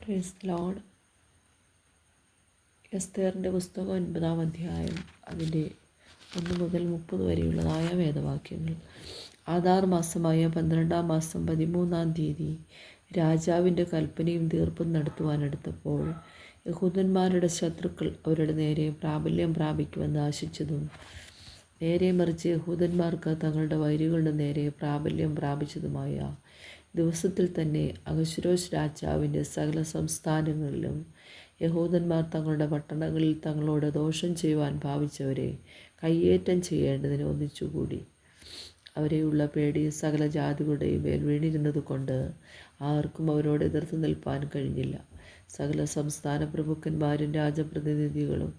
Praise the Lord. എസ്തേറിൻ്റെ പുസ്തകം 9-ാം അധ്യായം അതിൻ്റെ 1 മുതൽ 30 വരെയുള്ളതായ വേദവാക്യങ്ങൾ. ആദാർ മാസമായ 12-ാം മാസം 13-ാം തീയതി രാജാവിൻ്റെ കൽപ്പനയും തീർപ്പും നടത്തുവാനെടുത്തപ്പോൾ യഹൂദന്മാരുടെ ശത്രുക്കൾ അവരുടെ നേരെ പ്രാബല്യം പ്രാപിക്കുമെന്ന് ആശിച്ചതും നേരെ മറിച്ച് യഹൂദന്മാർക്ക് തങ്ങളുടെ വൈരികളുടെ നേരെ പ്രാബല്യം പ്രാപിച്ചതുമായ ദിവസത്തിൽ തന്നെ അഹശ്വേരോശ് രാജാവിൻ്റെ സകല സംസ്ഥാനങ്ങളിലും യഹൂദന്മാർ തങ്ങളുടെ പട്ടണങ്ങളിൽ തങ്ങളോട് ദോഷം ചെയ്യുവാൻ ഭാവിച്ചവരെ കയ്യേറ്റം ചെയ്യേണ്ടതിന് ഒന്നിച്ചുകൂടി. അവരെയുള്ള പേടി സകല ജാതികളുടെയും മേൽ വീണിരുന്നത് കൊണ്ട് ആർക്കും അവരോട് എതിർത്ത് നിൽപ്പാൻ കഴിഞ്ഞില്ല. സകല സംസ്ഥാന പ്രഭുക്കന്മാരും രാജപ്രതിനിധികളും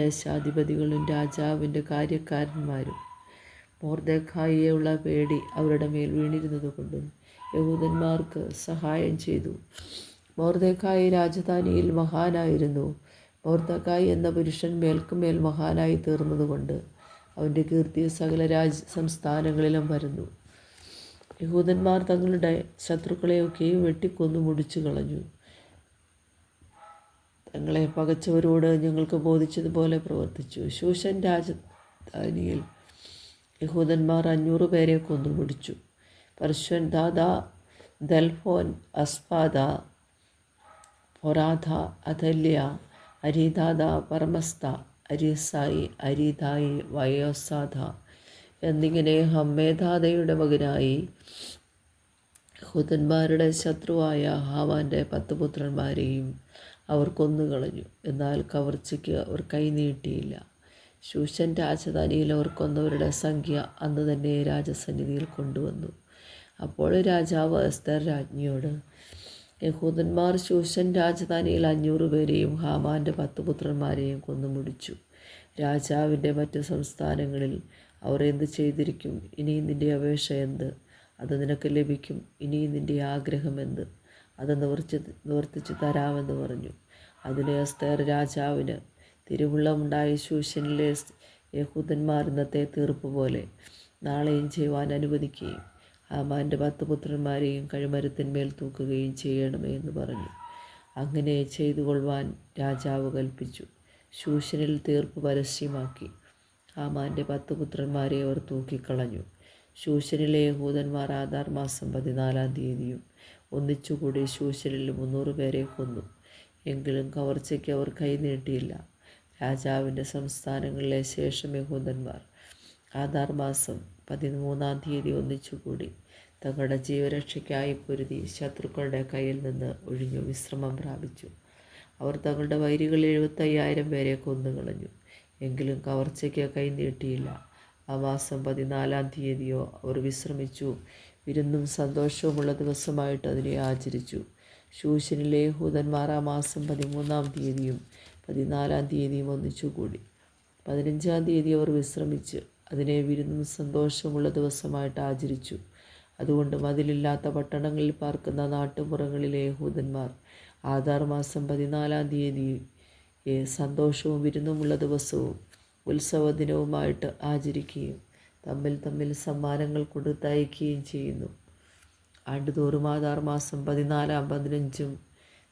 ദേശാധിപതികളും രാജാവിൻ്റെ കാര്യക്കാരന്മാരും മൊർദെഖായിയെയുള്ള പേടി അവരുടെ മേൽ വീണിരുന്നത് കൊണ്ടും യഹൂദന്മാർക്ക് സഹായം ചെയ്തു. മൊർദെഖായി രാജധാനിയിൽ മഹാനായിരുന്നു. മൊർദെഖായി എന്ന പുരുഷൻ മേൽക്കുമേൽ മഹാനായി തീർന്നതുകൊണ്ട് അവൻ്റെ കീർത്തി സകല സംസ്ഥാനങ്ങളിലും വരുന്നു. യഹൂദന്മാർ തങ്ങളുടെ ശത്രുക്കളെയൊക്കെയും വെട്ടിക്കൊന്നു മുടിച്ചു കളഞ്ഞു. തങ്ങളെ പകച്ചവരോട് ഞങ്ങൾക്ക് ബോധിച്ചതുപോലെ പ്രവർത്തിച്ചു. ശൂഷൻ രാജധാനിയിൽ യഹൂദന്മാർ 500 പേരെ കൊന്നു മുടിച്ചു. പർശ്വൻ ദാദ, ദൽഫോൻ, അസ്പാദ, പൊറാഥ, അഥല്യ, അരീദാദ, പർമസ്ത, അരീസായി, അരീദായി, വയോസാദ എന്നിങ്ങനെ ഹമ്മേദാദയുടെ മകനായി യഹൂദന്മാരുടെ ശത്രുവായ ഹാമാൻ്റെ 10 പുത്രന്മാരെയും അവർ കൊന്നുകളഞ്ഞു. എന്നാൽ കവർച്ചയ്ക്ക് അവർ കൈനീട്ടിയില്ല. ശൂഷൻ രാജധാനിയിൽ അവർ കൊന്നവരുടെ സംഖ്യ അന്ന് തന്നെ രാജസന്നിധിയിൽ കൊണ്ടുവന്നു. അപ്പോൾ രാജാവ് എസ്തേർ രാജ്ഞിയോട്, യഹൂദന്മാർ ശൂഷൻ രാജധാനിയിൽ 500 പേരെയും ഹാമാൻ്റെ 10 പുത്രന്മാരെയും കൊന്നു മുടിച്ചു. രാജാവിൻ്റെ മറ്റ് സംസ്ഥാനങ്ങളിൽ അവർ എന്ത് ചെയ്തിരിക്കും? ഇനിയും നിൻ്റെ അപേക്ഷ എന്ത്? അത് നിനക്ക് ലഭിക്കും. ഇനിയും നിൻ്റെ ആഗ്രഹം എന്ത്? അത് നിവർത്തിച്ചു തരാമെന്ന് പറഞ്ഞു. അതിന് എസ്തേർ രാജാവിന് തിരുവുള്ളമുണ്ടായ ശൂഷനിലെ യഹൂദന്മാർ ഇന്നത്തെ തീർപ്പ് പോലെ നാളെയും ചെയ്യുവാൻ അനുവദിക്കുകയും ഹാമാൻ്റെ 10 പുത്രന്മാരെയും കഴുമരത്തിന്മേൽ തൂക്കുകയും ചെയ്യണമേ എന്ന് പറഞ്ഞു. അങ്ങനെ ചെയ്തു കൊള്ളുവാൻ രാജാവ് കൽപ്പിച്ചു. ശൂഷനിൽ തീർപ്പ് പരസ്യമാക്കി. ഹാമാൻ്റെ 10 പുത്രന്മാരെ അവർ തൂക്കിക്കളഞ്ഞു. ശൂഷനിലെ യഹൂദന്മാർ ആദാർ മാസം 14-ാം തീയതിയും ഒന്നിച്ചുകൂടി ശൂഷനിൽ 300 പേരെ കൊന്നു. എങ്കിലും കവർച്ചയ്ക്ക് അവർ കൈനീട്ടിയില്ല. രാജാവിൻ്റെ സംസ്ഥാനങ്ങളിലെ ശേഷം യഹൂദന്മാർ ആദാർ മാസം 13-ാം തീയതി ഒന്നിച്ചുകൂടി തങ്ങളുടെ ജീവരക്ഷയ്ക്കായി പൊരുതി ശത്രുക്കളുടെ കയ്യിൽ നിന്ന് ഒഴിഞ്ഞു വിശ്രമം പ്രാപിച്ചു. അവർ തങ്ങളുടെ വൈരികളിൽ 75,000 പേരെ കൊന്നുകളഞ്ഞു. എങ്കിലും കവർച്ചയ്ക്ക് കൈനീട്ടിയില്ല. ആ മാസം 14-ാം തീയതിയോ അവർ വിശ്രമിച്ചു. വിരുന്നും സന്തോഷവുമുള്ള ദിവസമായിട്ട് അതിനെ ആചരിച്ചു. ശൂഷനിലെ യഹൂദന്മാർ ആ മാസം 13-ാം തീയതിയും 14-ാം തീയതിയും ഒന്നിച്ചുകൂടി. 15-ാം തീയതി അവർ വിശ്രമിച്ച് അതിനെ വിരുന്നും സന്തോഷമുള്ള ദിവസമായിട്ട് ആചരിച്ചു. അതുകൊണ്ട് മതിലില്ലാത്ത പട്ടണങ്ങളിൽ പാർക്കുന്ന നാട്ടുപുറങ്ങളിലെ യഹൂദന്മാർ ആദാർ മാസം 14-ാം തീയതിയെ സന്തോഷവും വിരുന്നുമുള്ള ദിവസവും ഉത്സവദിനവുമായിട്ട് ആചരിക്കുകയും തമ്മിൽ സമ്മാനങ്ങൾ കൊടുത്തയക്കുകയും ചെയ്യുന്നു. ആണ്ടുതോറും ആദാർ മാസം 14-ാം 15-ാം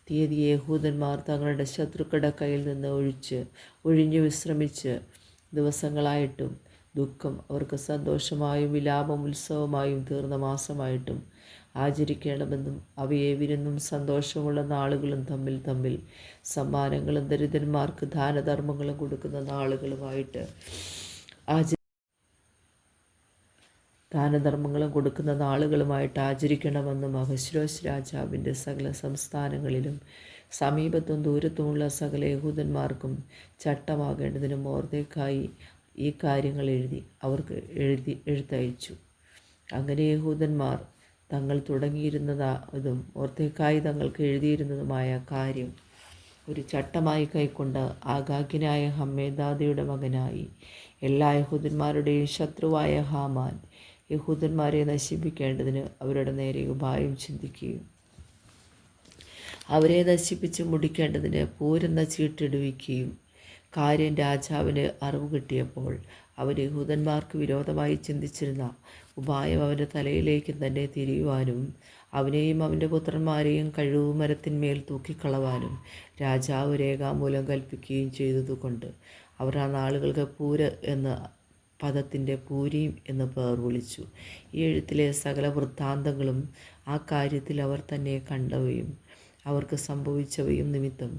തീയതി യഹൂദന്മാർ തങ്ങളുടെ ശത്രുക്കളുടെ കയ്യിൽ നിന്ന് ഒഴിഞ്ഞു വിശ്രമിച്ച് ദിവസങ്ങളായിട്ടും ദുഃഖം അവർക്ക് സന്തോഷമായും വിലാപം ഉത്സവമായും തീർന്ന മാസമായിട്ടും ആചരിക്കണമെന്നും അവയെ വിരുന്നും സന്തോഷമുള്ള നാളുകളും തമ്മിൽ സമ്മാനങ്ങളും ദരിദ്രന്മാർക്ക് ദാനധർമ്മങ്ങളും കൊടുക്കുന്ന നാളുകളുമായിട്ട് ആചരിക്കണമെന്നും അഹശ്വേരോശ് രാജാവിൻ്റെ സകല സംസ്ഥാനങ്ങളിലും സമീപത്തും ദൂരത്തുമുള്ള സകല യഹൂദന്മാർക്കും ചട്ടമാകേണ്ടതിന് മൊർദെഖായി ഈ കാര്യങ്ങൾ അവർക്ക് എഴുത്തയച്ചു. അങ്ങനെ യഹൂദന്മാർ തങ്ങൾ തുടങ്ങിയിരുന്നതും മൊർദെഖായി തങ്ങൾക്ക് എഴുതിയിരുന്നതുമായ കാര്യം ഒരു ചട്ടമായി കൈക്കൊണ്ട് ആഗാഗ്യനായ ഹമ്മേദാദയുടെ മകനായി എല്ലാ യഹൂദന്മാരുടെയും ശത്രുവായ ഹാമാൻ യഹൂദന്മാരെ നശിപ്പിക്കേണ്ടതിന് അവരുടെ നേരെ ഉപായം ചിന്തിക്കുകയും അവരെ നശിപ്പിച്ച് മുടിക്കേണ്ടതിന് പൂരെന്ന ചീട്ടിടുവിക്കുകയും കാര്യം രാജാവിന് അറിവ് കിട്ടിയപ്പോൾ അവൻ യഹൂദന്മാർക്ക് വിരോധമായി ചിന്തിച്ചിരുന്ന ഉപായം അവൻ്റെ തലയിലേക്ക് തന്നെ തിരിയുവാനും അവനെയും അവൻ്റെ പുത്രന്മാരെയും കഴുകുമരത്തിന്മേൽ തൂക്കിക്കളവാനും രാജാവ് രേഖാമൂലം കൽപ്പിക്കുകയും ചെയ്തതുകൊണ്ട് അവർ ആ നാളുകൾക്ക് പൂര എന്ന പദത്തിൻ്റെ പൂരീം എന്ന് പേർ വിളിച്ചു. ഈ എഴുത്തിലെ സകല വൃത്താന്തങ്ങളും ആ കാര്യത്തിൽ അവർ തന്നെ കണ്ടവയും അവർക്ക് സംഭവിച്ചവയും നിമിത്തം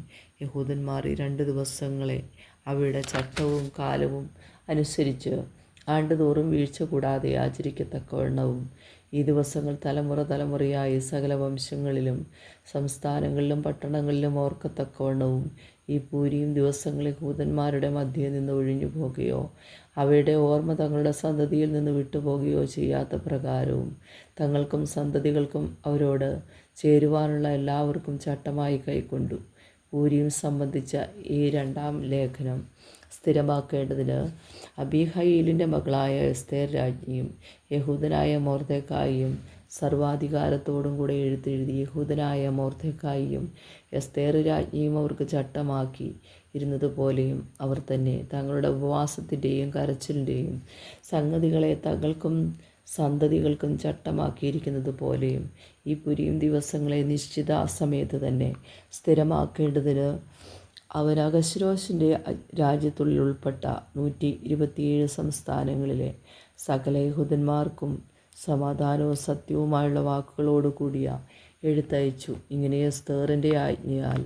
യഹൂദന്മാർ ഈ 2 ദിവസങ്ങളെ അവയുടെ ചട്ടവും കാലവും അനുസരിച്ച് ആണ്ടുതോറും വീഴ്ച കൂടാതെ ആചരിക്കത്തക്കവണ്ണവും ഈ ദിവസങ്ങൾ തലമുറ തലമുറയായി സകല വംശങ്ങളിലും സംസ്ഥാനങ്ങളിലും പട്ടണങ്ങളിലും ഓർക്കത്തക്കവണ്ണവും ഈ പൂരീം ദിവസങ്ങൾ യഹൂദന്മാരുടെ മധ്യേ നിന്ന് ഒഴിഞ്ഞു പോകുകയോ അവയുടെ ഓർമ്മ തങ്ങളുടെ സന്തതിയിൽ നിന്ന് വിട്ടുപോകുകയോ ചെയ്യാത്ത പ്രകാരവും തങ്ങൾക്കും സന്തതികൾക്കും അവരോട് ചേരുവാനുള്ള എല്ലാവർക്കും ചട്ടമായി കൈക്കൊണ്ടു. പൂരീം സംബന്ധിച്ച ഈ 2-ാം ലേഖനം സ്ഥിരമാക്കേണ്ടതിന് അബീഹയീലിൻ്റെ മകളായ എസ്തേർ രാജ്ഞിയും യഹൂദനായ മൊർദെഖായിയും സർവാധികാരത്തോടും കൂടെ എഴുത്തെഴുതി യഹൂദനായ മൊർദെഖായിയും എസ്തേർ രാജ്ഞിയും അവർക്ക് ചട്ടമാക്കി ഇരുന്നതുപോലെയും അവർ തന്നെ തങ്ങളുടെ ഉപവാസത്തിൻ്റെയും കരച്ചിലിൻ്റെയും സംഗതികളെ തങ്ങൾക്കും സന്തതികൾക്കും ചട്ടമാക്കിയിരിക്കുന്നത് പോലെയും ഈ പൂരീം ദിവസങ്ങളെ നിശ്ചിത സമയത്ത് തന്നെ സ്ഥിരമാക്കേണ്ടതിന് അവൻ അഹശ്വേരോശിൻ്റെ രാജ്യത്തുള്ളിൽ ഉൾപ്പെട്ട 127 സംസ്ഥാനങ്ങളിലെ സകല യഹൂദന്മാർക്കും സമാധാനവും സത്യവുമായുള്ള വാക്കുകളോട് കൂടിയ എഴുത്തയച്ചു. ഇങ്ങനെ എസ്തേറിൻ്റെ ആജ്ഞയാൽ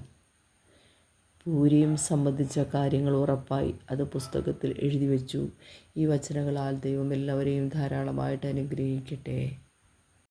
പൂരീം സംബന്ധിച്ച കാര്യങ്ങൾ ഉറപ്പായി അത് പുസ്തകത്തിൽ എഴുതിവെച്ചു. ഈ വചനങ്ങളാൽ ദൈവം എല്ലാവരെയും ധാരാളമായിട്ട് അനുഗ്രഹിക്കട്ടെ.